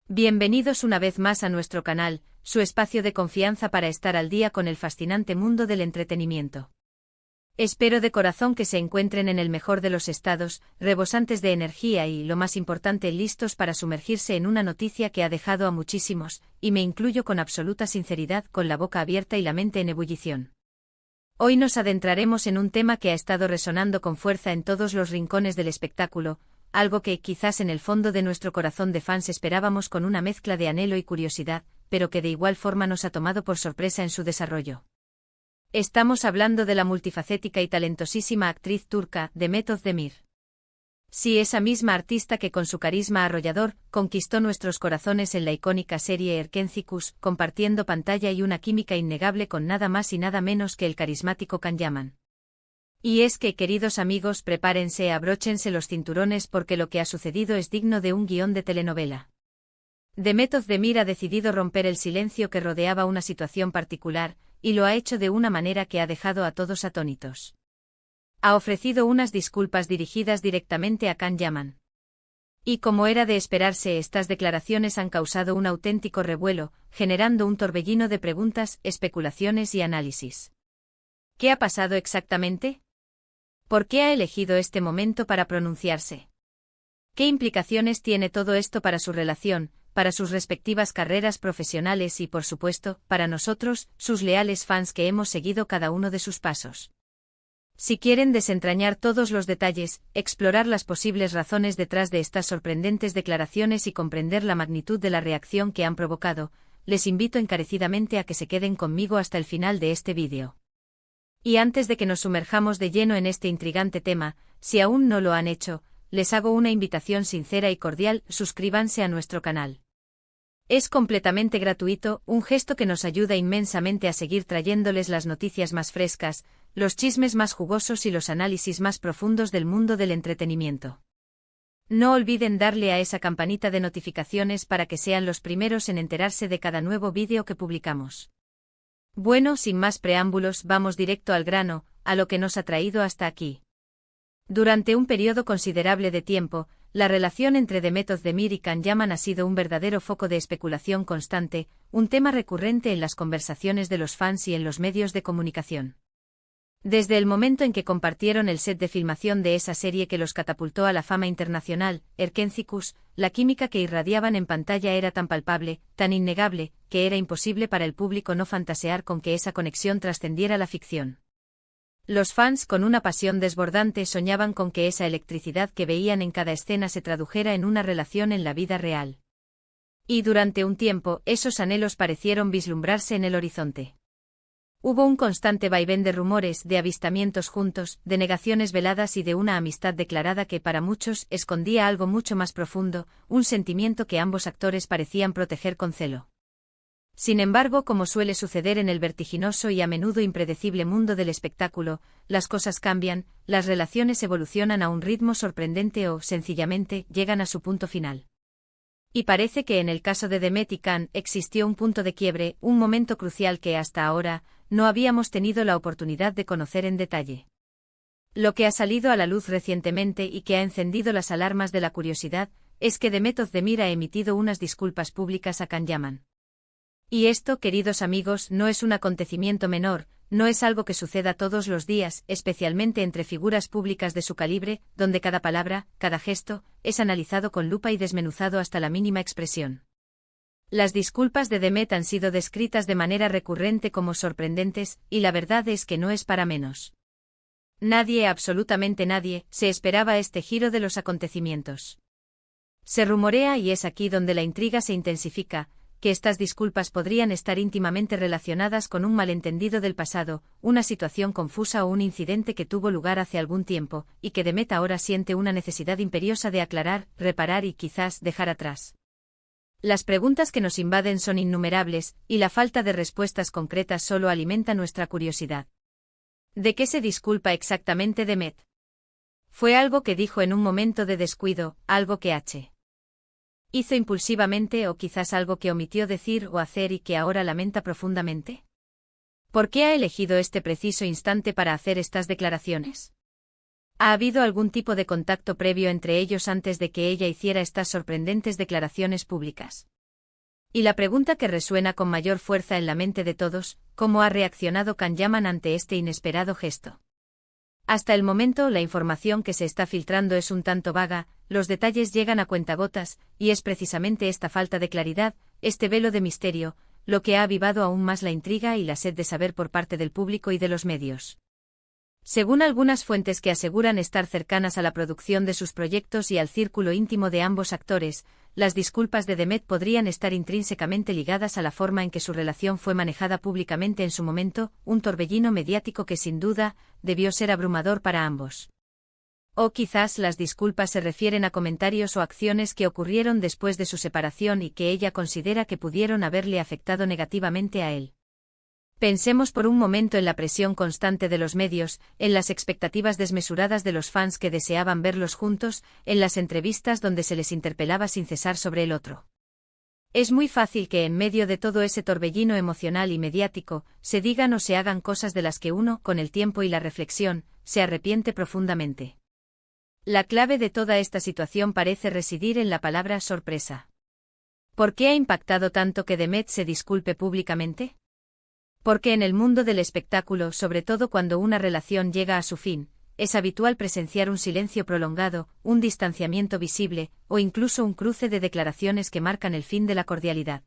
Bienvenidos una vez más a nuestro canal, su espacio de confianza para estar al día con el fascinante mundo del entretenimiento. Espero de corazón que se encuentren en el mejor de los estados, rebosantes de energía y, lo más importante, listos para sumergirse en una noticia que ha dejado a muchísimos, y me incluyo con absoluta sinceridad, con la boca abierta y la mente en ebullición. Hoy nos adentraremos en un tema que ha estado resonando con fuerza en todos los rincones del espectáculo, algo que, quizás en el fondo de nuestro corazón de fans esperábamos con una mezcla de anhelo y curiosidad, pero que de igual forma nos ha tomado por sorpresa en su desarrollo. Estamos hablando de la multifacética y talentosísima actriz turca, Demet Özdemir. Sí, esa misma artista que con su carisma arrollador, conquistó nuestros corazones en la icónica serie Erkencikus, compartiendo pantalla y una química innegable con nada más y nada menos que el carismático Can Yaman. Y es que, queridos amigos, prepárense, abróchense los cinturones porque lo que ha sucedido es digno de un guión de telenovela. Demet Özdemir ha decidido romper el silencio que rodeaba una situación particular, y lo ha hecho de una manera que ha dejado a todos atónitos. Ha ofrecido unas disculpas dirigidas directamente a Can Yaman. Y como era de esperarse, estas declaraciones han causado un auténtico revuelo, generando un torbellino de preguntas, especulaciones y análisis. ¿Qué ha pasado exactamente? ¿Por qué ha elegido este momento para pronunciarse? ¿Qué implicaciones tiene todo esto para su relación, para sus respectivas carreras profesionales y, por supuesto, para nosotros, sus leales fans que hemos seguido cada uno de sus pasos? Si quieren desentrañar todos los detalles, explorar las posibles razones detrás de estas sorprendentes declaraciones y comprender la magnitud de la reacción que han provocado, les invito encarecidamente a que se queden conmigo hasta el final de este vídeo. Y antes de que nos sumerjamos de lleno en este intrigante tema, si aún no lo han hecho, les hago una invitación sincera y cordial: suscríbanse a nuestro canal. Es completamente gratuito, un gesto que nos ayuda inmensamente a seguir trayéndoles las noticias más frescas, los chismes más jugosos y los análisis más profundos del mundo del entretenimiento. No olviden darle a esa campanita de notificaciones para que sean los primeros en enterarse de cada nuevo vídeo que publicamos. Bueno, sin más preámbulos, vamos directo al grano, a lo que nos ha traído hasta aquí. Durante un periodo considerable de tiempo, la relación entre Demet Özdemir y Can Yaman ha sido un verdadero foco de especulación constante, un tema recurrente en las conversaciones de los fans y en los medios de comunicación. Desde el momento en que compartieron el set de filmación de esa serie que los catapultó a la fama internacional, Erkencikus, la química que irradiaban en pantalla era tan palpable, tan innegable, que era imposible para el público no fantasear con que esa conexión trascendiera la ficción. Los fans, con una pasión desbordante, soñaban con que esa electricidad que veían en cada escena se tradujera en una relación en la vida real. Y durante un tiempo, esos anhelos parecieron vislumbrarse en el horizonte. Hubo un constante vaivén de rumores, de avistamientos juntos, de negaciones veladas y de una amistad declarada que para muchos escondía algo mucho más profundo, un sentimiento que ambos actores parecían proteger con celo. Sin embargo, como suele suceder en el vertiginoso y a menudo impredecible mundo del espectáculo, las cosas cambian, las relaciones evolucionan a un ritmo sorprendente o, sencillamente, llegan a su punto final. Y parece que en el caso de Demet y Can existió un punto de quiebre, un momento crucial que hasta ahora no habíamos tenido la oportunidad de conocer en detalle. Lo que ha salido a la luz recientemente y que ha encendido las alarmas de la curiosidad es que Demet Özdemir ha emitido unas disculpas públicas a Can Yaman. Y esto, queridos amigos, no es un acontecimiento menor, no es algo que suceda todos los días, especialmente entre figuras públicas de su calibre, donde cada palabra, cada gesto, es analizado con lupa y desmenuzado hasta la mínima expresión. Las disculpas de Demet han sido descritas de manera recurrente como sorprendentes, y la verdad es que no es para menos. Nadie, absolutamente nadie, se esperaba este giro de los acontecimientos. Se rumorea, y es aquí donde la intriga se intensifica, que estas disculpas podrían estar íntimamente relacionadas con un malentendido del pasado, una situación confusa o un incidente que tuvo lugar hace algún tiempo, y que Demet ahora siente una necesidad imperiosa de aclarar, reparar y quizás dejar atrás. Las preguntas que nos invaden son innumerables, y la falta de respuestas concretas solo alimenta nuestra curiosidad. ¿De qué se disculpa exactamente Demet? ¿Fue algo que dijo en un momento de descuido, algo que hizo impulsivamente o quizás algo que omitió decir o hacer y que ahora lamenta profundamente? ¿Por qué ha elegido este preciso instante para hacer estas declaraciones? ¿Ha habido algún tipo de contacto previo entre ellos antes de que ella hiciera estas sorprendentes declaraciones públicas? Y la pregunta que resuena con mayor fuerza en la mente de todos, ¿cómo ha reaccionado Can Yaman ante este inesperado gesto? Hasta el momento la información que se está filtrando es un tanto vaga, los detalles llegan a cuentagotas, y es precisamente esta falta de claridad, este velo de misterio, lo que ha avivado aún más la intriga y la sed de saber por parte del público y de los medios. Según algunas fuentes que aseguran estar cercanas a la producción de sus proyectos y al círculo íntimo de ambos actores, las disculpas de Demet podrían estar intrínsecamente ligadas a la forma en que su relación fue manejada públicamente en su momento, un torbellino mediático que sin duda debió ser abrumador para ambos. O quizás las disculpas se refieren a comentarios o acciones que ocurrieron después de su separación y que ella considera que pudieron haberle afectado negativamente a él. Pensemos por un momento en la presión constante de los medios, en las expectativas desmesuradas de los fans que deseaban verlos juntos, en las entrevistas donde se les interpelaba sin cesar sobre el otro. Es muy fácil que en medio de todo ese torbellino emocional y mediático, se digan o se hagan cosas de las que uno, con el tiempo y la reflexión, se arrepiente profundamente. La clave de toda esta situación parece residir en la palabra sorpresa. ¿Por qué ha impactado tanto que Demet se disculpe públicamente? Porque en el mundo del espectáculo, sobre todo cuando una relación llega a su fin, es habitual presenciar un silencio prolongado, un distanciamiento visible, o incluso un cruce de declaraciones que marcan el fin de la cordialidad.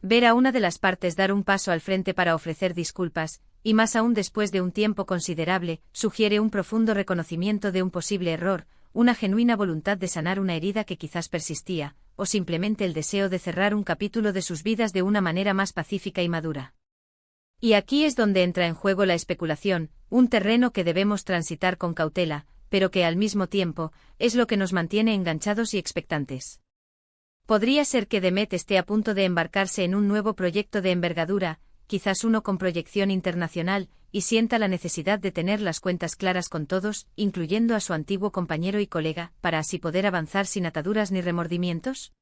Ver a una de las partes dar un paso al frente para ofrecer disculpas, y más aún después de un tiempo considerable, sugiere un profundo reconocimiento de un posible error, una genuina voluntad de sanar una herida que quizás persistía, o simplemente el deseo de cerrar un capítulo de sus vidas de una manera más pacífica y madura. Y aquí es donde entra en juego la especulación, un terreno que debemos transitar con cautela, pero que al mismo tiempo, es lo que nos mantiene enganchados y expectantes. Podría ser que Demet esté a punto de embarcarse en un nuevo proyecto de envergadura, quizás uno con proyección internacional, y sienta la necesidad de tener las cuentas claras con todos, incluyendo a su antiguo compañero y colega, para así poder avanzar sin ataduras ni remordimientos.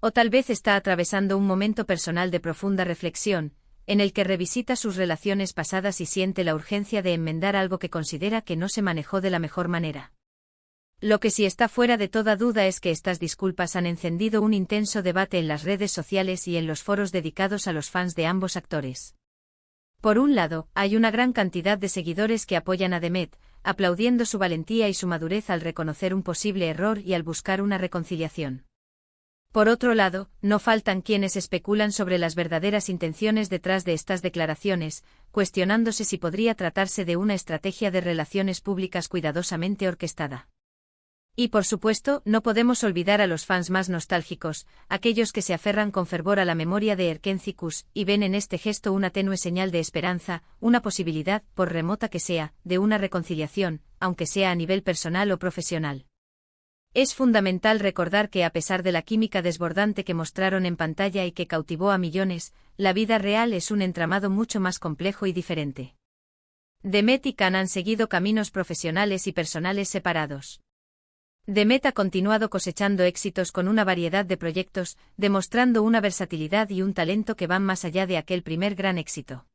O tal vez está atravesando un momento personal de profunda reflexión, en el que revisita sus relaciones pasadas y siente la urgencia de enmendar algo que considera que no se manejó de la mejor manera. Lo que sí está fuera de toda duda es que estas disculpas han encendido un intenso debate en las redes sociales y en los foros dedicados a los fans de ambos actores. Por un lado, hay una gran cantidad de seguidores que apoyan a Demet, aplaudiendo su valentía y su madurez al reconocer un posible error y al buscar una reconciliación. Por otro lado, no faltan quienes especulan sobre las verdaderas intenciones detrás de estas declaraciones, cuestionándose si podría tratarse de una estrategia de relaciones públicas cuidadosamente orquestada. Y por supuesto, no podemos olvidar a los fans más nostálgicos, aquellos que se aferran con fervor a la memoria de Erkenci y ven en este gesto una tenue señal de esperanza, una posibilidad, por remota que sea, de una reconciliación, aunque sea a nivel personal o profesional. Es fundamental recordar que a pesar de la química desbordante que mostraron en pantalla y que cautivó a millones, la vida real es un entramado mucho más complejo y diferente. Demet y Can han seguido caminos profesionales y personales separados. Demet ha continuado cosechando éxitos con una variedad de proyectos, demostrando una versatilidad y un talento que van más allá de aquel primer gran éxito.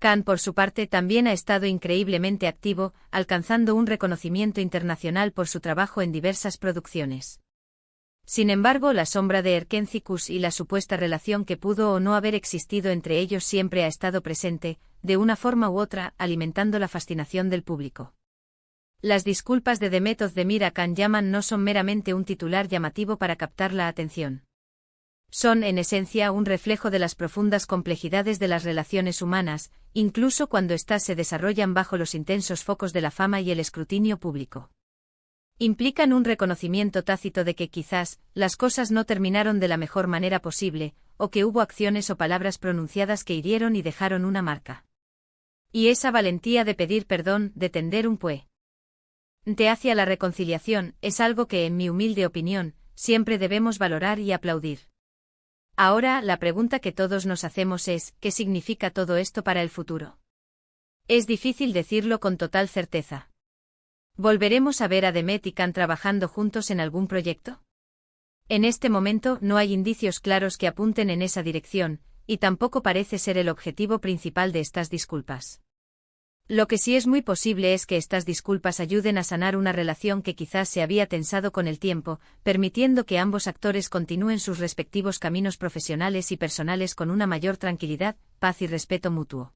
Can, por su parte, también ha estado increíblemente activo, alcanzando un reconocimiento internacional por su trabajo en diversas producciones. Sin embargo, la sombra de Erkenci y la supuesta relación que pudo o no haber existido entre ellos siempre ha estado presente, de una forma u otra, alimentando la fascinación del público. Las disculpas de Demet Özdemir a Can Yaman no son meramente un titular llamativo para captar la atención. Son, en esencia, un reflejo de las profundas complejidades de las relaciones humanas, incluso cuando éstas se desarrollan bajo los intensos focos de la fama y el escrutinio público. Implican un reconocimiento tácito de que quizás las cosas no terminaron de la mejor manera posible, o que hubo acciones o palabras pronunciadas que hirieron y dejaron una marca. Y esa valentía de pedir perdón, de tender un puente hacia la reconciliación, es algo que, en mi humilde opinión, siempre debemos valorar y aplaudir. Ahora, la pregunta que todos nos hacemos es, ¿qué significa todo esto para el futuro? Es difícil decirlo con total certeza. ¿Volveremos a ver a Demet y Can trabajando juntos en algún proyecto? En este momento no hay indicios claros que apunten en esa dirección, y tampoco parece ser el objetivo principal de estas disculpas. Lo que sí es muy posible es que estas disculpas ayuden a sanar una relación que quizás se había tensado con el tiempo, permitiendo que ambos actores continúen sus respectivos caminos profesionales y personales con una mayor tranquilidad, paz y respeto mutuo.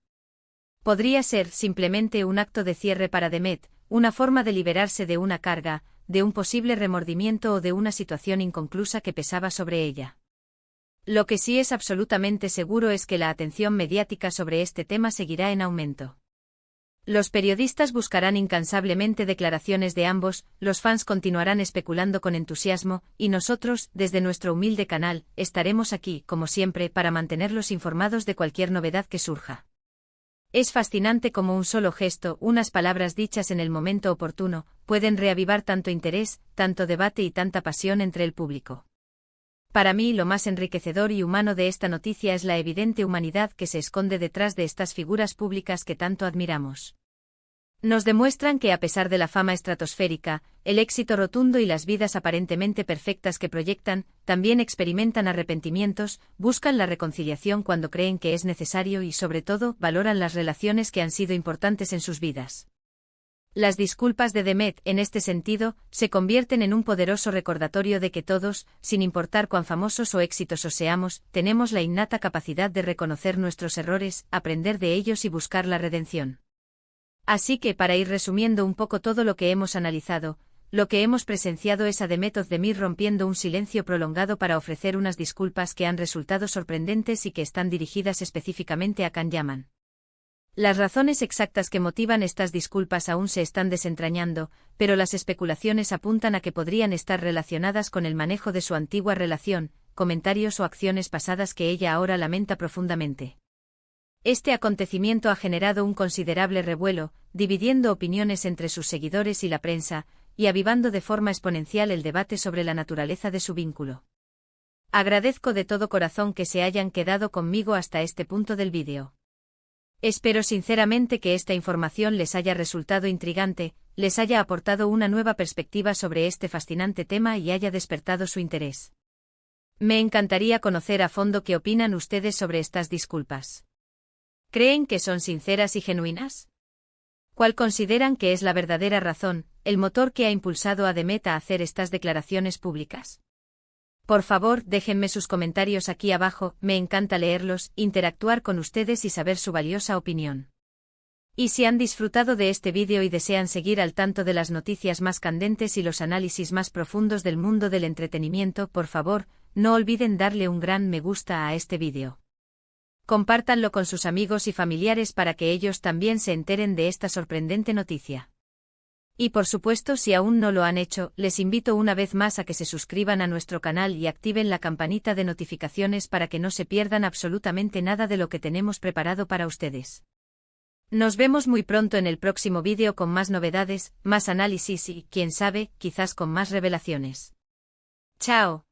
Podría ser simplemente un acto de cierre para Demet, una forma de liberarse de una carga, de un posible remordimiento o de una situación inconclusa que pesaba sobre ella. Lo que sí es absolutamente seguro es que la atención mediática sobre este tema seguirá en aumento. Los periodistas buscarán incansablemente declaraciones de ambos, los fans continuarán especulando con entusiasmo, y nosotros, desde nuestro humilde canal, estaremos aquí, como siempre, para mantenerlos informados de cualquier novedad que surja. Es fascinante cómo un solo gesto, unas palabras dichas en el momento oportuno, pueden reavivar tanto interés, tanto debate y tanta pasión entre el público. Para mí lo más enriquecedor y humano de esta noticia es la evidente humanidad que se esconde detrás de estas figuras públicas que tanto admiramos. Nos demuestran que a pesar de la fama estratosférica, el éxito rotundo y las vidas aparentemente perfectas que proyectan, también experimentan arrepentimientos, buscan la reconciliación cuando creen que es necesario y sobre todo valoran las relaciones que han sido importantes en sus vidas. Las disculpas de Demet, en este sentido, se convierten en un poderoso recordatorio de que todos, sin importar cuán famosos o exitosos seamos, tenemos la innata capacidad de reconocer nuestros errores, aprender de ellos y buscar la redención. Así que, para ir resumiendo un poco todo lo que hemos analizado, lo que hemos presenciado es a Demet Özdemir rompiendo un silencio prolongado para ofrecer unas disculpas que han resultado sorprendentes y que están dirigidas específicamente a Can Yaman. Las razones exactas que motivan estas disculpas aún se están desentrañando, pero las especulaciones apuntan a que podrían estar relacionadas con el manejo de su antigua relación, comentarios o acciones pasadas que ella ahora lamenta profundamente. Este acontecimiento ha generado un considerable revuelo, dividiendo opiniones entre sus seguidores y la prensa, y avivando de forma exponencial el debate sobre la naturaleza de su vínculo. Agradezco de todo corazón que se hayan quedado conmigo hasta este punto del vídeo. Espero sinceramente que esta información les haya resultado intrigante, les haya aportado una nueva perspectiva sobre este fascinante tema y haya despertado su interés. Me encantaría conocer a fondo qué opinan ustedes sobre estas disculpas. ¿Creen que son sinceras y genuinas? ¿Cuál consideran que es la verdadera razón, el motor que ha impulsado a Demet a hacer estas declaraciones públicas? Por favor, déjenme sus comentarios aquí abajo, me encanta leerlos, interactuar con ustedes y saber su valiosa opinión. Y si han disfrutado de este vídeo y desean seguir al tanto de las noticias más candentes y los análisis más profundos del mundo del entretenimiento, por favor, no olviden darle un gran me gusta a este vídeo. Compártanlo con sus amigos y familiares para que ellos también se enteren de esta sorprendente noticia. Y por supuesto, si aún no lo han hecho, les invito una vez más a que se suscriban a nuestro canal y activen la campanita de notificaciones para que no se pierdan absolutamente nada de lo que tenemos preparado para ustedes. Nos vemos muy pronto en el próximo vídeo con más novedades, más análisis y, quién sabe, quizás con más revelaciones. ¡Chao!